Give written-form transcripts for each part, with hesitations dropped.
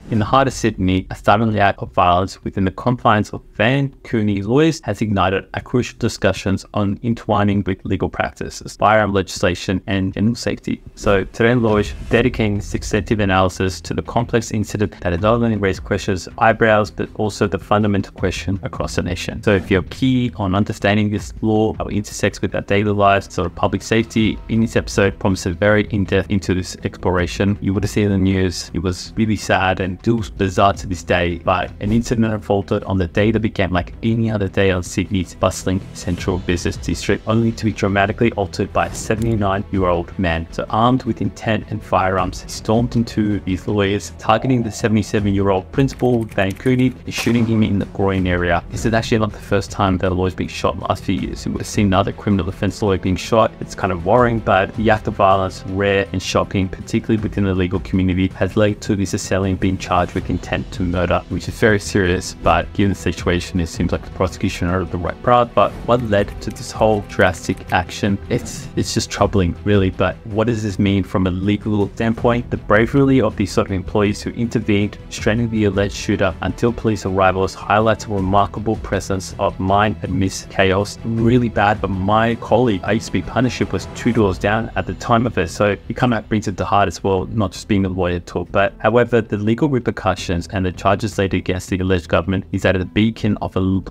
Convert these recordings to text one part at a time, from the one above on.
In the heart of Sydney, a sudden act of violence within the confines of Van Cooney Lawishhh has ignited a crucial discussions on intertwining with legal practices, firearm legislation, and general safety. So today in Lawishhh, dedicating this extensive analysis to the complex incident that has not only raised questions of eyebrows, but also the fundamental question across the nation. So if you're keen on understanding this law, how it intersects with our daily lives, sort of public safety, in this episode promises very in-depth into this exploration. You would have seen in the news, it was really sad and still bizarre to this day, but an incident unfolded on the day that began like any other day on Sydney's bustling central business district, only to be dramatically altered by a 79-year-old man. So armed with intent and firearms, he stormed into these lawyers, targeting the 77-year-old principal, Van Cooney, and shooting him in the groin area. This is actually not the first time that a lawyer's been shot in the last few years. You would have seen another criminal defense lawyer being shot. It's kind of worrying, but the act of violence, rare and shocking, particularly within the legal community, has led to this assailant being charged with intent to murder, which is very serious. But given the situation, it seems like the prosecution are the right path. But what led to this whole drastic action? It's just troubling, really. But what does this mean from a legal standpoint? The bravery of these sort of employees who intervened, restraining the alleged shooter until police arrivals, highlights a remarkable presence of mind amidst chaos. Really bad, but my colleague, I used to be partnership, was 2 doors down at the time of it. So it kind of brings it to heart as well, not just being a lawyer talk. But however, the legal repercussions and the charges laid against the alleged government is at a beacon of a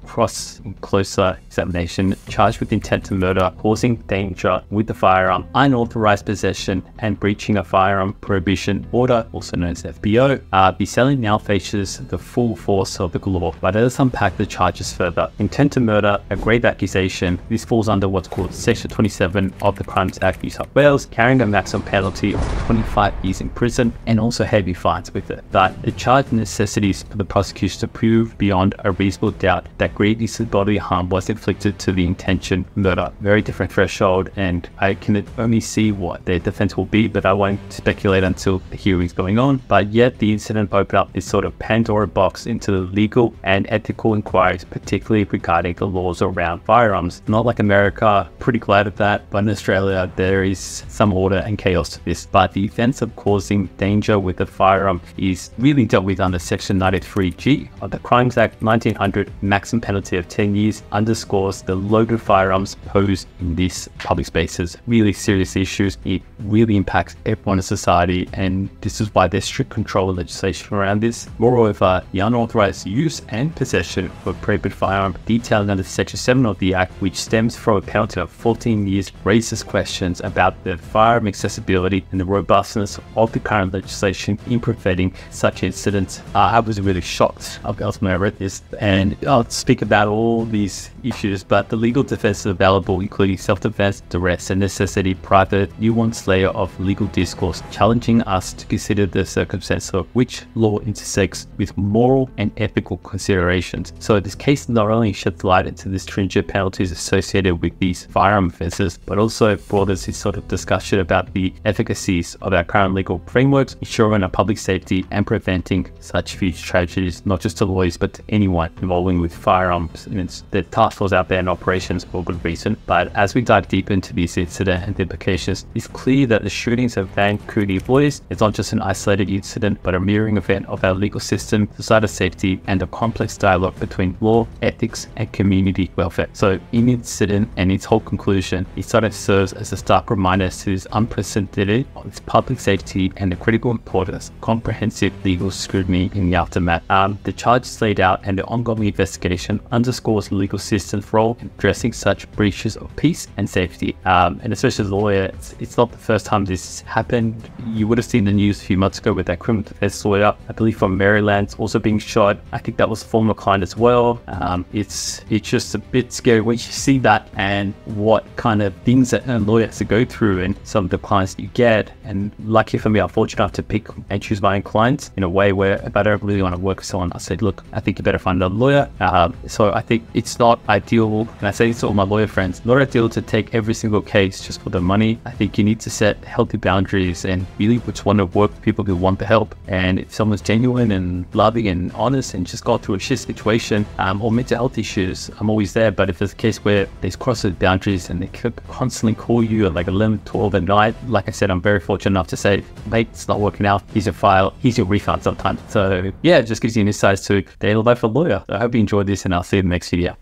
closer examination, charged with intent to murder, causing danger with the firearm, unauthorized possession, and breaching a firearm prohibition order, also known as FPO. Biselli now faces the full force of the law. But let us unpack the charges further. Intent to murder, a grave accusation. This falls under what's called Section 27 of the Crimes Act New South Wales, carrying a maximum penalty of 25 years in prison and also heavy fines with it. But the charge necessitates for the prosecution to prove beyond a reasonable doubt that grievous bodily harm was inflicted to the intention murder. Very different threshold, and I can only see what their defense will be, but I won't speculate until the hearing's going on. But yet the incident opened up this sort of Pandora box into the legal and ethical inquiries, particularly regarding the laws around firearms. Not like America, pretty glad of that, but in Australia there is some order and chaos to this. But the offence of causing danger with a firearm is really dealt with under Section 93G of the Crimes Act 1900. Maximum penalty of 10 years underscores the loaded firearms posed in these public spaces. Really serious issues. It really impacts everyone in society, and this is why there's strict control legislation around this. Moreover, the unauthorized use and possession of a prohibited firearm detailed under Section 7 of the Act, which stems from a penalty of 14 years, raises questions about the firearm accessibility and the robustness of the current legislation in preventing such incidents. I was really shocked when I read this, and I'll speak about all these issues, but the legal defense is available, including self-defense, duress, and necessity, private, nuanced layer of legal discourse, challenging us to consider the circumstance of which law intersects with moral and ethical considerations. So this case not only sheds light into the stringent penalties associated with these firearm offences, but also broadens this sort of discussion about the efficacies of our current legal frameworks, ensuring our public safety and preventing such future tragedies, not just to lawyers, but to anyone involving with firearms. And it's the task force out there in operations for good reason. But as we dive deep into this incident and the implications, it's clear that the shootings of Van Cooney Lawishhh is not just an isolated incident, but a mirroring event of our legal system, societal safety, and a complex dialogue between law, ethics, and community welfare. So in incident and its whole conclusion, it sort of serves as a stark reminder to this unprecedented of its public safety and the critical importance of comprehensive legal scrutiny in the aftermath. The charges laid out and the ongoing investigation underscores the legal system's role in addressing such breaches of peace and safety. And especially as a lawyer, it's not the first time this happened. You would have seen the news a few months ago with that criminal defense lawyer, I believe from Maryland, also being shot. I think that was a former client as well. It's just a bit scary when you see that and what kind of things that a lawyer has to go through and some of the clients you get. And lucky for me, I'm fortunate enough to pick and choose my own clients in a way where if I don't really want to work with someone, I said, look, I think you better find a lawyer. So I think it's not ideal, and I say this to all my lawyer friends, not ideal to take every single case just for the money. I think you need to set healthy boundaries and really just want to work with people who want to help. And if someone's genuine and loving and honest and just got through a shit situation or mental health issues, I'm always there. But if it's a case where they cross those boundaries and they constantly call you at like 11, 12 at night, like I said, I'm very fortunate enough to say, mate, it's not working out. Here's your file. Here's your refund. fun sometimes. So yeah, it just gives you an insight to daily life of a lawyer. So I hope you enjoyed this, and I'll see you in the next video.